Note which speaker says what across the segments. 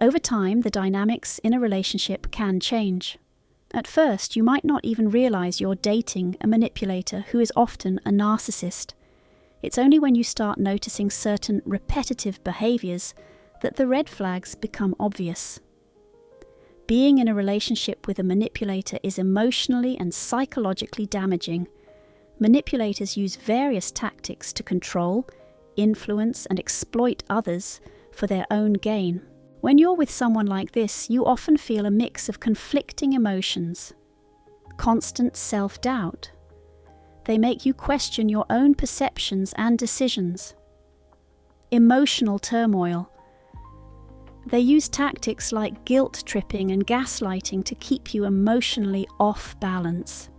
Speaker 1: Over time, the dynamics in a relationship can change. At first, you might not even realize you're dating a manipulator who is often a narcissist. It's only when you start noticing certain repetitive behaviors that the red flags become obvious. Being in a relationship with a manipulator is emotionally and psychologically damaging. Manipulators use various tactics to control, influence, and exploit others for their own gain. When you're with someone like this, you often feel a mix of conflicting emotions, constant self-doubt. They make you question your own perceptions and decisions. Emotional turmoil. They use tactics like guilt tripping and gaslighting to keep you emotionally off balance.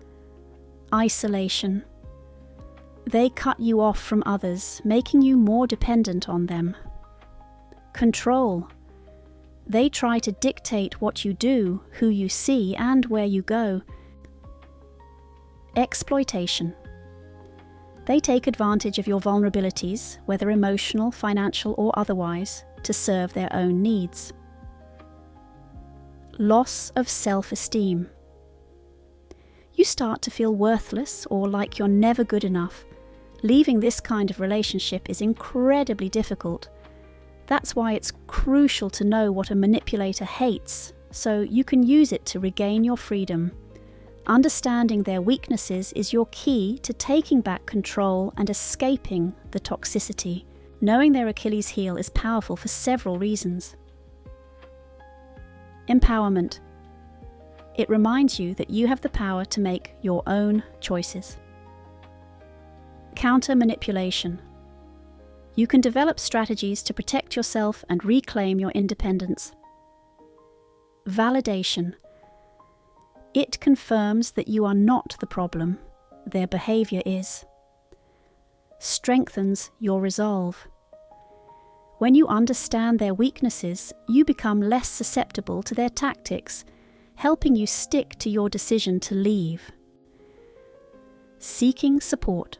Speaker 1: Isolation. They cut you off from others, making you more dependent on them. Control. They try to dictate what you do, who you see, and where you go. Exploitation. They take advantage of your vulnerabilities, whether emotional, financial, or otherwise, to serve their own needs. Loss of self-esteem. You start to feel worthless or like you're never good enough. Leaving this kind of relationship is incredibly difficult. That's why it's crucial to know what a manipulator hates, so you can use it to regain your freedom. Understanding their weaknesses is your key to taking back control and escaping the toxicity. Knowing their Achilles heel is powerful for several reasons. Empowerment. It reminds you that you have the power to make your own choices. Counter-manipulation. You can develop strategies to protect yourself and reclaim your independence. Validation. It confirms that you are not the problem, their behavior is. Strengthens your resolve. When you understand their weaknesses, you become less susceptible to their tactics, helping you stick to your decision to leave. Seeking support.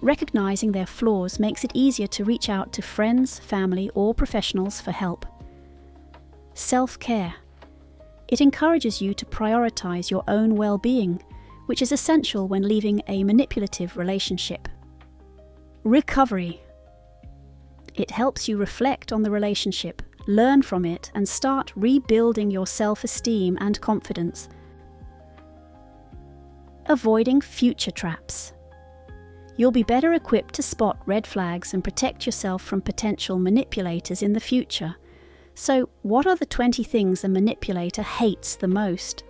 Speaker 1: Recognizing their flaws makes it easier to reach out to friends, family, or professionals for help. Self-care. It encourages you to prioritize your own well-being, which is essential when leaving a manipulative relationship. Recovery. It helps you reflect on the relationship, learn from it, and start rebuilding your self-esteem and confidence. Avoiding future traps. You'll be better equipped to spot red flags and protect yourself from potential manipulators in the future. So, what are the 20 things a manipulator hates the most?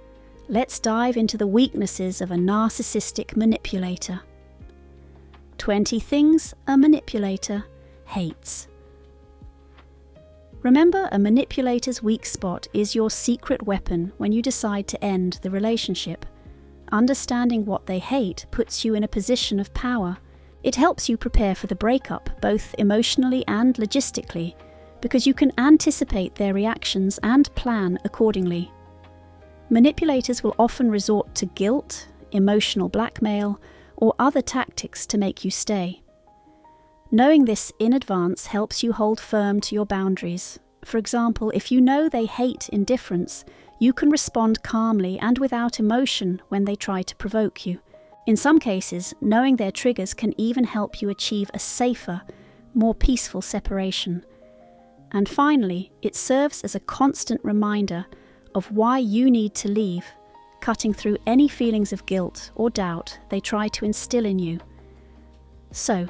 Speaker 1: Let's dive into the weaknesses of a narcissistic manipulator. 20 things a manipulator hates. Remember, a manipulator's weak spot is your secret weapon when you decide to end the relationship. Understanding what they hate puts you in a position of power. It helps you prepare for the breakup, both emotionally and logistically, because you can anticipate their reactions and plan accordingly. Manipulators will often resort to guilt, emotional blackmail, or other tactics to make you stay. Knowing this in advance helps you hold firm to your boundaries. For example, if you know they hate indifference, you can respond calmly and without emotion when they try to provoke you. In some cases, knowing their triggers can even help you achieve a safer, more peaceful separation. And finally, it serves as a constant reminder of why you need to leave, cutting through any feelings of guilt or doubt they try to instill in you. So,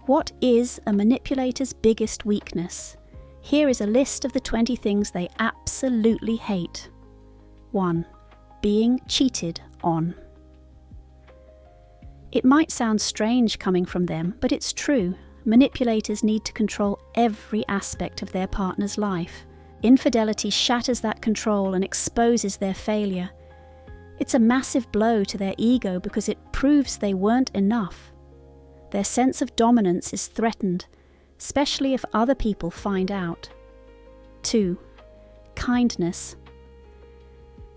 Speaker 1: what is a manipulator's biggest weakness? Here is a list of the 20 things they absolutely hate. 1. Being cheated on. It might sound strange coming from them, but it's true. Manipulators need to control every aspect of their partner's life. Infidelity shatters that control and exposes their failure. It's a massive blow to their ego because it proves they weren't enough. Their sense of dominance is threatened, especially if other people find out. 2. Kindness.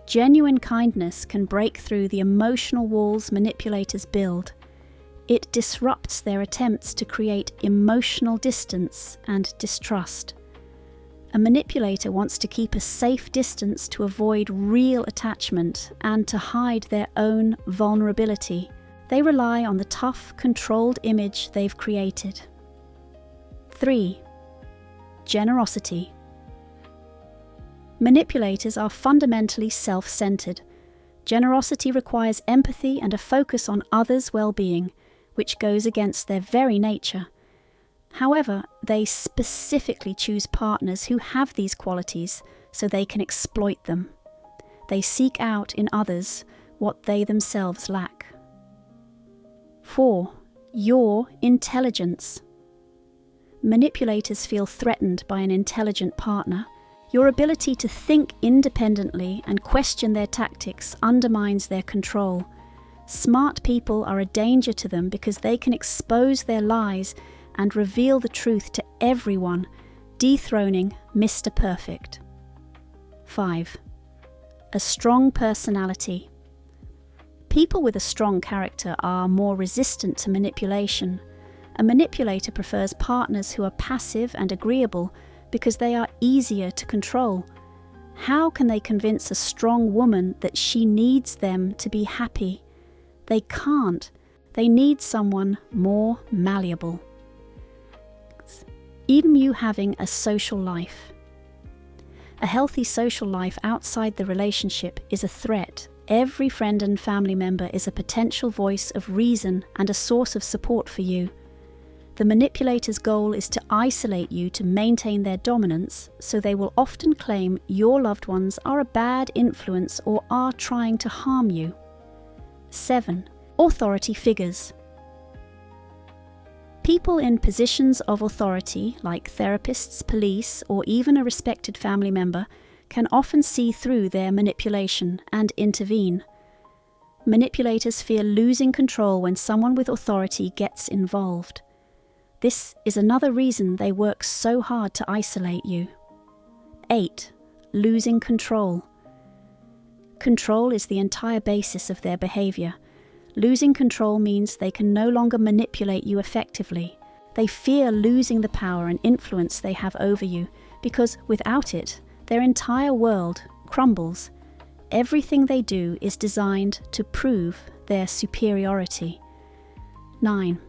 Speaker 1: Genuine kindness can break through the emotional walls manipulators build. It disrupts their attempts to create emotional distance and distrust. A manipulator wants to keep a safe distance to avoid real attachment and to hide their own vulnerability. They rely on the tough, controlled image they've created. 3. Generosity. Manipulators are fundamentally self-centered. Generosity requires empathy and a focus on others' well-being, which goes against their very nature. However, they specifically choose partners who have these qualities so they can exploit them. They seek out in others what they themselves lack. 4. Your intelligence. Manipulators feel threatened by an intelligent partner. Your ability to think independently and question their tactics undermines their control. Smart people are a danger to them because they can expose their lies and reveal the truth to everyone, dethroning Mr. Perfect. 5. A strong personality. People with a strong character are more resistant to manipulation. A manipulator prefers partners who are passive and agreeable because they are easier to control. How can they convince a strong woman that she needs them to be happy? They can't. They need someone more malleable. Even you having a social life. A healthy social life outside the relationship is a threat. Every friend and family member is a potential voice of reason and a source of support for you. The manipulator's goal is to isolate you to maintain their dominance, so they will often claim your loved ones are a bad influence or are trying to harm you. 7. Authority figures. People in positions of authority, like therapists, police, or even a respected family member, can often see through their manipulation and intervene. Manipulators fear losing control when someone with authority gets involved. This is another reason they work so hard to isolate you. 8. Losing control. Control is the entire basis of their behavior. Losing control means they can no longer manipulate you effectively. They fear losing the power and influence they have over you, because without it, their entire world crumbles. Everything they do is designed to prove their superiority. 9.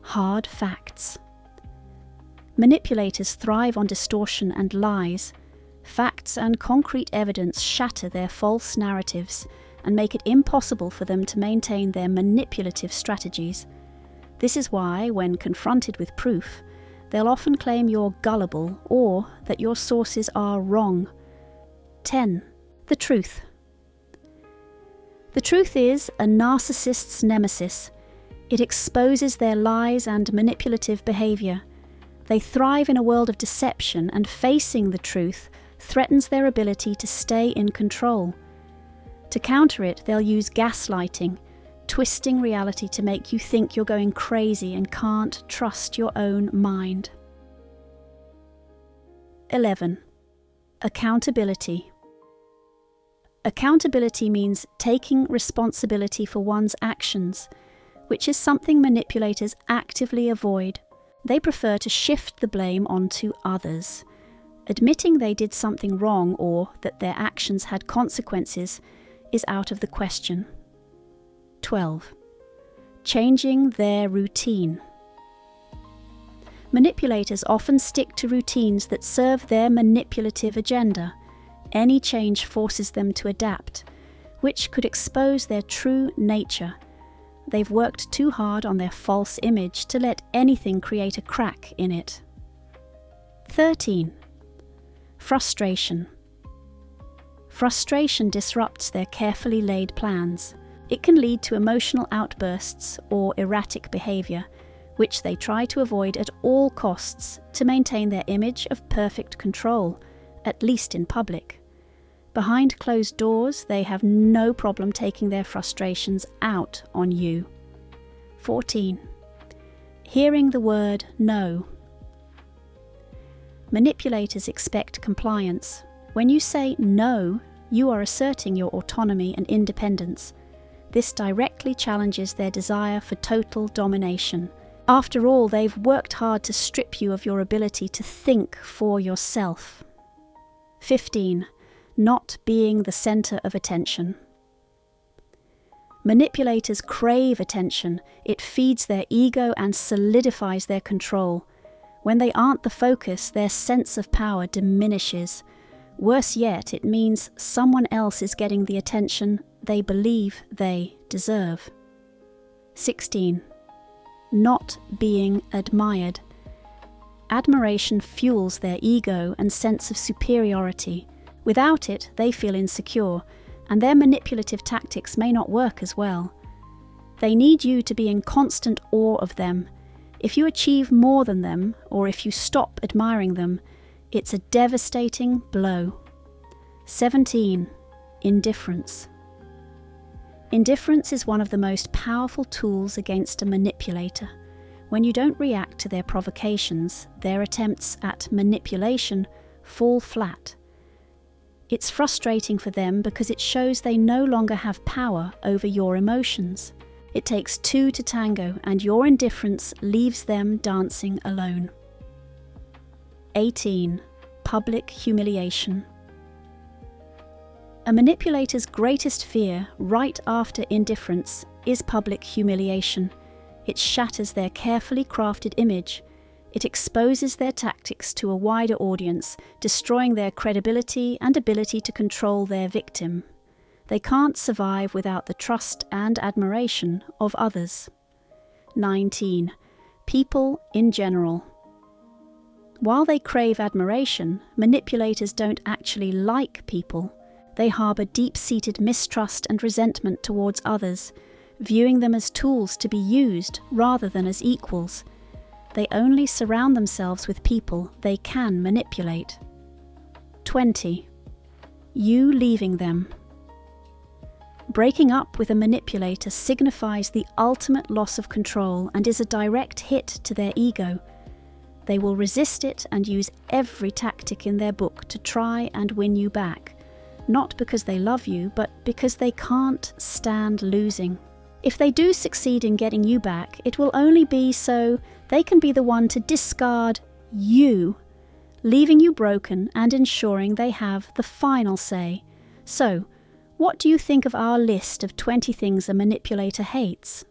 Speaker 1: Hard facts. Manipulators thrive on distortion and lies. Facts and concrete evidence shatter their false narratives and make it impossible for them to maintain their manipulative strategies. This is why, when confronted with proof, they'll often claim you're gullible or that your sources are wrong. 10. The truth. The truth is a narcissist's nemesis. It exposes their lies and manipulative behavior. They thrive in a world of deception, and facing the truth threatens their ability to stay in control. To counter it, they'll use gaslighting, twisting reality to make you think you're going crazy and can't trust your own mind. 11. Accountability. Accountability means taking responsibility for one's actions, which is something manipulators actively avoid. They prefer to shift the blame onto others. Admitting they did something wrong or that their actions had consequences is out of the question. 12. Changing their routine. Manipulators often stick to routines that serve their manipulative agenda. Any change forces them to adapt, which could expose their true nature. They've worked too hard on their false image to let anything create a crack in it. 13. Frustration. Frustration disrupts their carefully laid plans. It can lead to emotional outbursts or erratic behavior, which they try to avoid at all costs to maintain their image of perfect control, at least in public. Behind closed doors, they have no problem taking their frustrations out on you. 14. Hearing the word no. Manipulators expect compliance. When you say no, you are asserting your autonomy and independence. This directly challenges their desire for total domination. After all, they've worked hard to strip you of your ability to think for yourself. 15. Not being the center of attention. Manipulators crave attention. It feeds their ego and solidifies their control. When they aren't the focus, their sense of power diminishes. Worse yet, it means someone else is getting the attention they believe they deserve. 16. Not being admired. Admiration fuels their ego and sense of superiority. Without it, they feel insecure, and their manipulative tactics may not work as well. They need you to be in constant awe of them. If you achieve more than them, or if you stop admiring them, it's a devastating blow. 17. Indifference. Indifference is one of the most powerful tools against a manipulator. When you don't react to their provocations, their attempts at manipulation fall flat. It's frustrating for them because it shows they no longer have power over your emotions. It takes two to tango, and your indifference leaves them dancing alone. 18. Public humiliation. A manipulator's greatest fear, right after indifference, is public humiliation. It shatters their carefully crafted image. It exposes their tactics to a wider audience, destroying their credibility and ability to control their victim. They can't survive without the trust and admiration of others. 19. People in general. While they crave admiration, manipulators don't actually like people. They harbour deep-seated mistrust and resentment towards others, viewing them as tools to be used rather than as equals. They only surround themselves with people they can manipulate. 20. You leaving them. Breaking up with a manipulator signifies the ultimate loss of control and is a direct hit to their ego. They will resist it and use every tactic in their book to try and win you back, not because they love you, but because they can't stand losing. If they do succeed in getting you back, it will only be so they can be the one to discard you, leaving you broken and ensuring they have the final say. So, what do you think of our list of 20 things a manipulator hates?